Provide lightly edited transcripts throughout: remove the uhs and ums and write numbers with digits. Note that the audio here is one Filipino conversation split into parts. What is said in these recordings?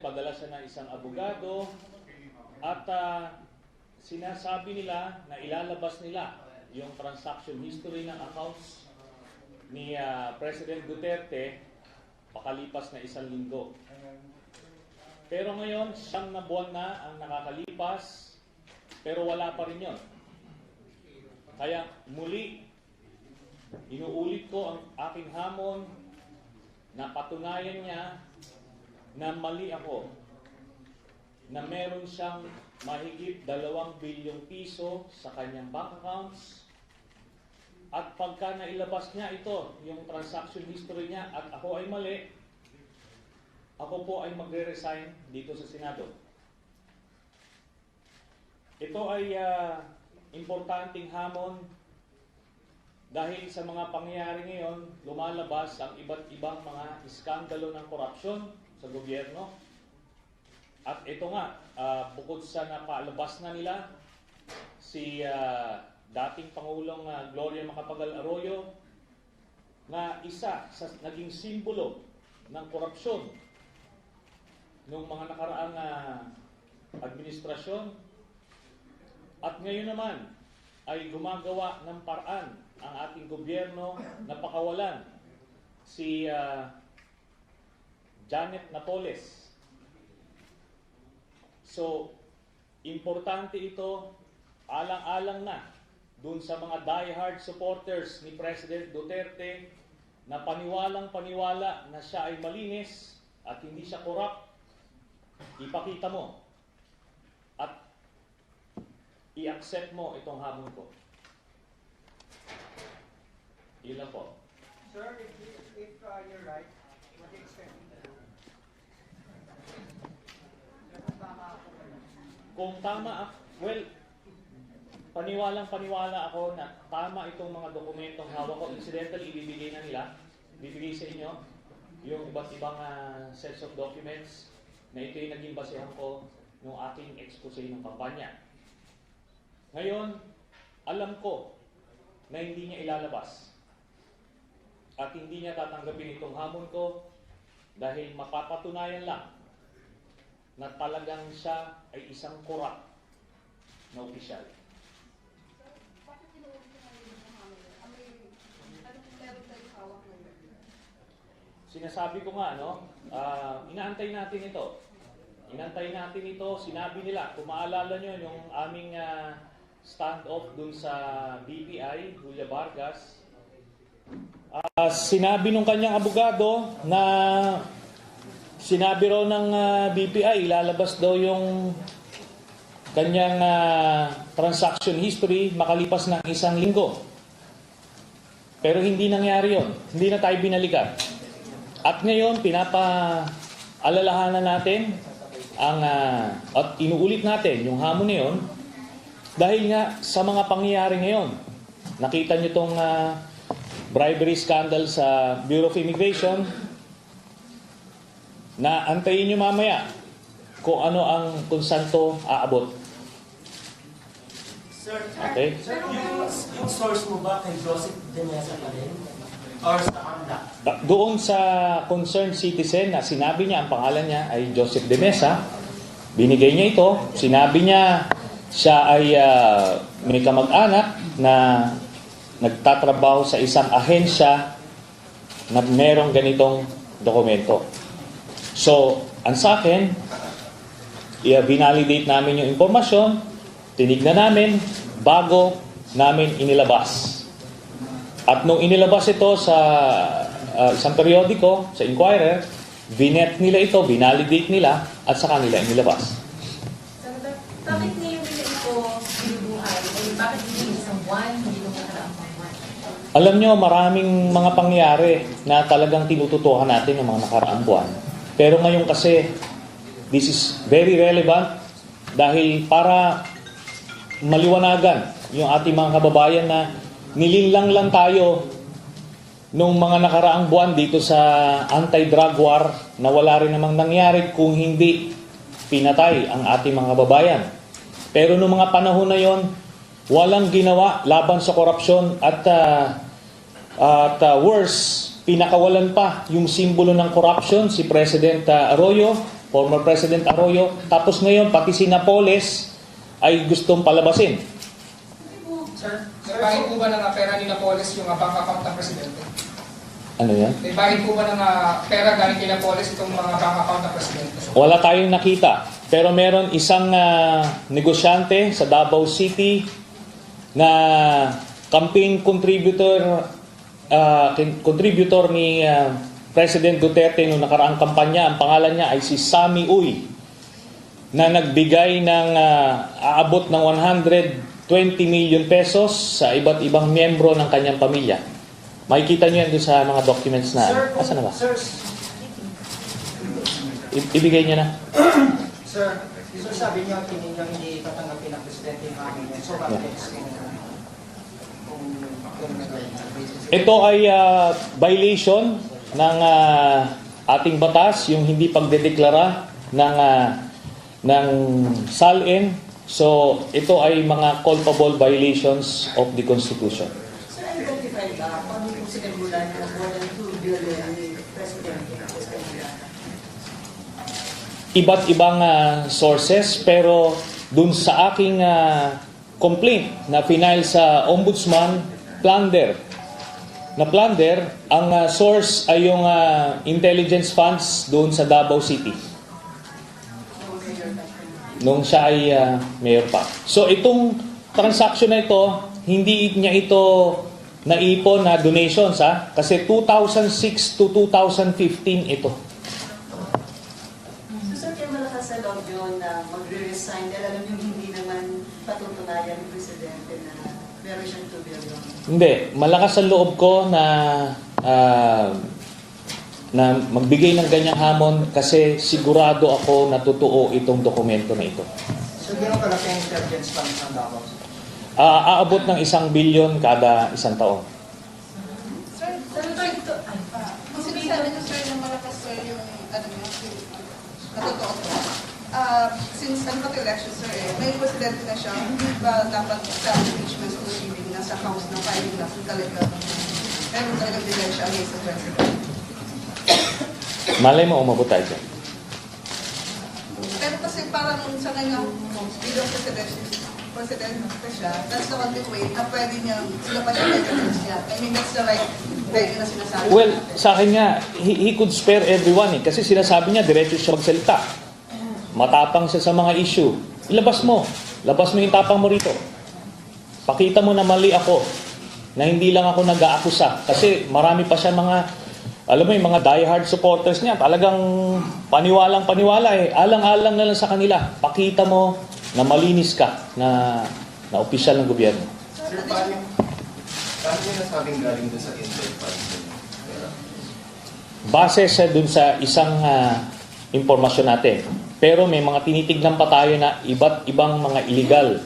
Padala siya ng isang abogado at sinasabi nila na ilalabas nila yung transaction history ng accounts ni President Duterte pakalipas na 1 linggo. Pero ngayon, 9 na buwan na ang nakakalipas, pero wala pa rin yun. Kaya muli, inuulit ko ang aking hamon na patunayan niya na mali ako, na meron siyang mahigit 2 bilyong piso sa kanyang bank accounts, at pagka nailabas niya ito, yung transaction history niya, at ako ay mali, ako po ay magre-resign dito sa Senado. Ito ay importanteng hamon dahil sa mga pangyayari ngayon, lumalabas ang iba't ibang mga iskandalo ng korupsyon sa gobyerno. At ito nga, bukod sa napalabas na nila si dating Pangulong Gloria Macapagal-Arroyo na isa sa naging simbolo ng korupsyon noong mga nakaraang administrasyon, at ngayon naman ay gumagawa ng paraan ang ating gobyerno na pakawalan si Janet Napoles. So, importante ito, alang-alang na dun sa mga die-hard supporters ni President Duterte na paniwalang-paniwala na siya ay malinis at hindi siya corrupt. Ipakita mo at i-accept mo itong hamon ko. Ilan po? Sir, if you're right, what do you expect? Kung tama, well, paniwalang-paniwala ako na tama itong mga dokumentong hawak ko. Incidentally, ibibigay na nila, bibigay sa inyo yung iba't ibang sets of documents na ito yung naging basehan ko nung aking expose ng kampanya. Ngayon, alam ko na hindi niya ilalabas at hindi niya tatanggapin itong hamon ko dahil mapapatunayan lang na talagang siya ay isang corrupt na opisyal. Sinasabi ko nga, no? Inaantay natin ito. Inantay natin ito. Sinabi nila, kung maalala nyo yung aming stand-off dun sa BPI, Julia Vargas, sinabi nung kanyang abogado na sinabi raw ng BPI, ilalabas daw yung kanyang transaction history makalipas ng 1 linggo. Pero hindi nangyari yun. Hindi na tayo binalikan. At ngayon, pinapaalalahanan natin at inuulit natin yung hamon na yun dahil nga sa mga pangyayari ngayon. Nakita nyo itong bribery scandal sa Bureau of Immigration na antayin nyo mamaya kung ano ang kung saan to aabot. Sir, okay? Sir, yung source mo ba kay Joseph De Mesa pa rin? Or sa Kanda? Doon sa concerned citizen na sinabi niya, ang pangalan niya ay Joseph De Mesa, binigay niya ito, sinabi niya siya ay may kamag-anak na nagtatrabaho sa isang ahensya na merong ganitong dokumento. So, ang sa akin, i-validate namin yung informasyon, tinignan namin, bago namin inilabas. At nung inilabas ito sa isang periodiko, sa Inquirer, vinet nila ito, binalidate nila, at sa kanila inilabas. Senator, bakit ngayon nila ito binubuhay? Bakit hindi isang buwan, hindi nung nakaraang buwan? Alam nyo, maraming mga pangyayari na talagang tinututukan natin yung mga nakaraang buwan. Pero ngayon kasi, this is very relevant dahil para maliwanagan yung ating mga kababayan na nilinlang lang tayo nung mga nakaraang buwan dito sa anti-drug war na wala rin namang nangyari kung hindi pinatay ang ating mga kababayan. Pero nung mga panahon na yon, walang ginawa laban sa korupsyon at worse, pinakawalan pa yung simbolo ng corruption, si President Arroyo, former President Arroyo, tapos ngayon pati si Napoles ay gustong palabasin. Sir, may bahid po ba ng pera ni Napoles yung bank account ng Presidente? Ano yan? May bahid po ba ng pera galing kay Napoles itong mga bank account ng Presidente? Wala tayong nakita. Pero meron isang negosyante sa Davao City na campaign contributor ni President Duterte noong nakaraang kampanya. Ang pangalan niya ay si Sammy Uy, na nagbigay ng aabot ng 120 million pesos sa iba't ibang miyembro ng kanyang pamilya. Makikita niyo yan doon sa mga documents na... Asa na ba? Sir, Ibigay niya na. sir, sabi niyo hindi tatanggapin ng Presidente yung aking yan. So, bakit Ito ay violation ng ating batas, yung hindi pagdedeklara ng SALN. So, ito ay mga culpable violations of the Constitution. Sir, identify ba kung ano yung sinagulan na more than 2 billion ni Presidente? Iba't ibang sources, pero dun sa aking complaint na final sa Ombudsman, plunder. Ang source ay yung intelligence funds doon sa Davao City. Nung siya ay mayor pa. So itong transaction na ito, hindi niya ito naipon na donations kasi 2006 to 2015 ito. So, sir, kaya malakas sa loob yun na magre-resign dahil alam yung hindi naman patutunayan ng Presidente na meron siyang 2 billion. Hindi, malakas ang loob ko na magbigay ng ganyang hamon kasi sigurado ako na totoo itong dokumento na ito. So, gano'n kalaki ang intelligence funds ng Davao? Aabot ng 1 billion kada isang taon. Sir, ito, kung sinasabi niyo, sir, na malakas, sir, yung, natotoo po. Since election, sir, may presidente na siya, hindi ba dapat sa impeachment proceeding nasa House na filing na talaga? Meron talaga bigay siya against the president. Malay mo, umabot tayo dyan. Pero kasi parang sa kanya, bilang presidente siya, that's the only way na pwede niya, sila pa siya evidence niya. I mean, that's the right way na sinasabi. Well, sa akin nga, he could spare everyone kasi sinasabi niya, diretso siya magsalita. Matapang siya sa mga issue. Ilabas mo. Labas mo yung tapang mo rito. Pakita mo na mali ako. Na hindi lang ako nag-aakusa. Kasi marami pa siya mga, alam mo yung mga diehard supporters niya, talagang paniwalang-paniwala Alang-alang na lang sa kanila. Pakita mo na malinis ka na opisyal ng gobyerno. Sir, paano yung nasabing galing doon sa Intel Funds? Base sa dun sa isang impormasyon natin. Pero may mga tinitignan pa tayo na iba't ibang mga illegal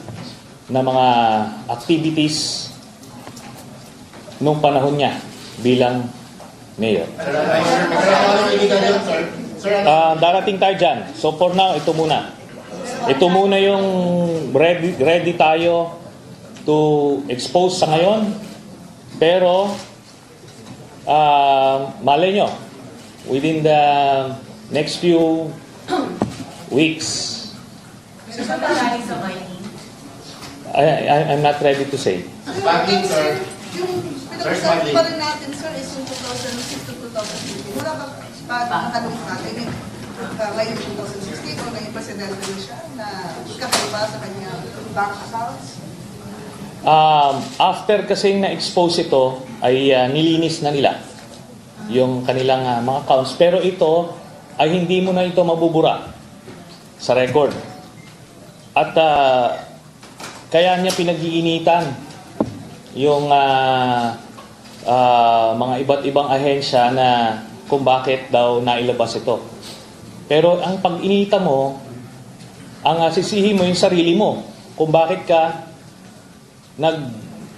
na mga activities nung panahon niya bilang mayor. Darating tayo dyan. So for now, ito muna. Ito muna yung ready tayo to expose sa ngayon. Pero malay nyo, within the next few weeks, Sir, saan palaring sa mining? I'm not ready to say. Bakit, sir? Yung pinag-usapan pa rin natin, sir, is yung 2006 to 2015. Wala ba nakalungkot natin yung ngayon 2016 o naging presidente na siya na kakaiba sa kanyang bank accounts? After kasing na-expose ito, ay nilinis na nila yung kanilang mga accounts. Pero ito ay hindi mo na ito mabubura sa record. At kaya niya pinag-iinitan yung mga iba't ibang ahensya na kung bakit daw nailabas ito. Pero ang pag-inita mo, ang sisihin mo yung sarili mo kung bakit ka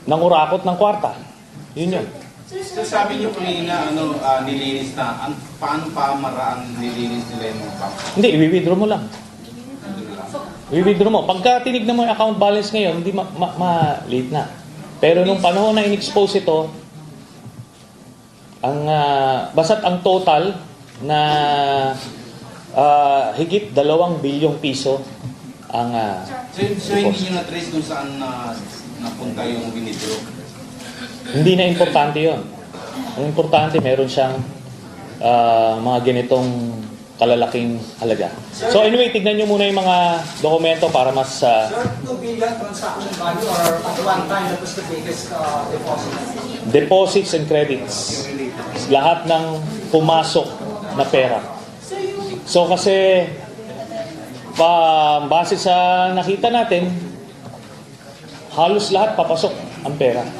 nangurakot ng kwarta. Yun yun. So sabi niyo kanina, nilinis na. Paano pa maraan nilinis nila yung mga bank? Hindi, i-withdraw mo lang. I-withdraw mo. Pagka tinignan mo yung account balance ngayon, hindi ma-late na. Pero nung panahon na in-expose ito, basta't ang total na higit 2 bilyong piso ang So hindi nyo na-trace kung saan napunta yung winidro? hindi na importante yon. Ang importante, meron siyang mga ganitong kalalaking halaga. So anyway, tignan nyo muna yung mga dokumento para mas... Sir, 2 billion transaction value or at one time that was the biggest deposit? deposits and credits. Lahat ng pumasok na pera. So kasi, base sa nakita natin, halos lahat papasok ang pera.